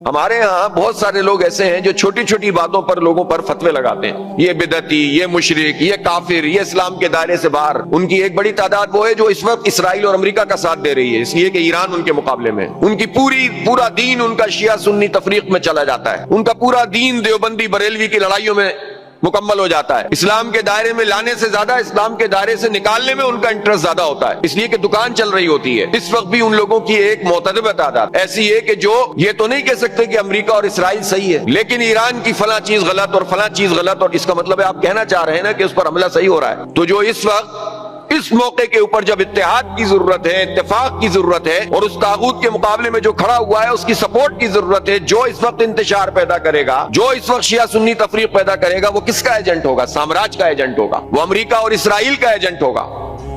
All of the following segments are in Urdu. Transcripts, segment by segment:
ہمارے ہاں بہت سارے لوگ ایسے ہیں جو چھوٹی چھوٹی باتوں پر لوگوں پر فتوے لگاتے ہیں، یہ بدعتی، یہ مشرک، یہ کافر، یہ اسلام کے دائرے سے باہر۔ ان کی ایک بڑی تعداد وہ ہے جو اس وقت اسرائیل اور امریکہ کا ساتھ دے رہی ہے، اس لیے کہ ایران ان کے مقابلے میں، ان کی پورا دین ان کا شیعہ سنی تفریق میں چلا جاتا ہے، ان کا پورا دین دیوبندی بریلوی کی لڑائیوں میں مکمل ہو جاتا ہے۔ اسلام کے دائرے میں لانے سے زیادہ اسلام کے دائرے سے نکالنے میں ان کا انٹرسٹ زیادہ ہوتا ہے، اس لیے کہ دکان چل رہی ہوتی ہے۔ اس وقت بھی ان لوگوں کی ایک معتدل تعداد ایسی ہے کہ جو یہ تو نہیں کہہ سکتے کہ امریکہ اور اسرائیل صحیح ہے، لیکن ایران کی فلاں چیز غلط اور فلاں چیز غلط، اور اس کا مطلب ہے آپ کہنا چاہ رہے ہیں نا کہ اس پر حملہ صحیح ہو رہا ہے۔ تو جو اس وقت اس موقع کے اوپر جب اتحاد کی ضرورت ہے، اتفاق کی ضرورت ہے، اور اس طاغوت کے مقابلے میں جو کھڑا ہوا ہے اس کی سپورٹ کی ضرورت ہے، جو اس وقت انتشار پیدا کرے گا، جو اس وقت شیعہ سنی تفریق پیدا کرے گا، وہ کس کا ایجنٹ ہوگا؟ سامراج کا ایجنٹ ہوگا، وہ امریکہ اور اسرائیل کا ایجنٹ ہوگا۔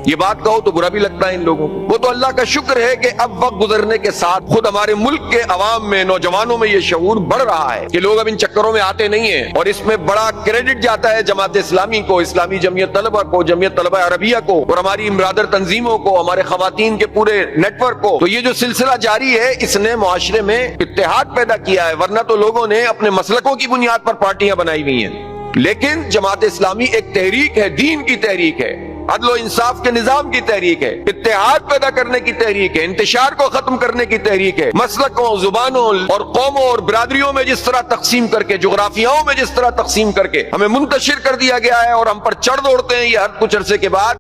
یہ بات کہو تو برا بھی لگتا ہے ان لوگوں کو۔ وہ تو اللہ کا شکر ہے کہ اب وقت گزرنے کے ساتھ خود ہمارے ملک کے عوام میں، نوجوانوں میں یہ شعور بڑھ رہا ہے کہ لوگ اب ان چکروں میں آتے نہیں ہیں، اور اس میں بڑا کریڈٹ جاتا ہے جماعت اسلامی کو، اسلامی جمعیت طلبہ کو، جمعیت طلبہ عربیہ کو، اور ہماری امرادر تنظیموں کو، ہمارے خواتین کے پورے نیٹ ورک کو۔ تو یہ جو سلسلہ جاری ہے اس نے معاشرے میں اتحاد پیدا کیا ہے، ورنہ تو لوگوں نے اپنے مسلکوں کی بنیاد پر پارٹیاں بنائی ہوئی ہیں۔ لیکن جماعت اسلامی ایک تحریک ہے، دین کی تحریک ہے، عدل و انصاف کے نظام کی تحریک ہے، اتحاد پیدا کرنے کی تحریک ہے، انتشار کو ختم کرنے کی تحریک ہے۔ مسلکوں، زبانوں اور قوموں اور برادریوں میں جس طرح تقسیم کر کے، جغرافیاؤں میں جس طرح تقسیم کر کے ہمیں منتشر کر دیا گیا ہے، اور ہم پر چڑھ دوڑتے ہیں یہ ہر کچھ عرصے کے بعد،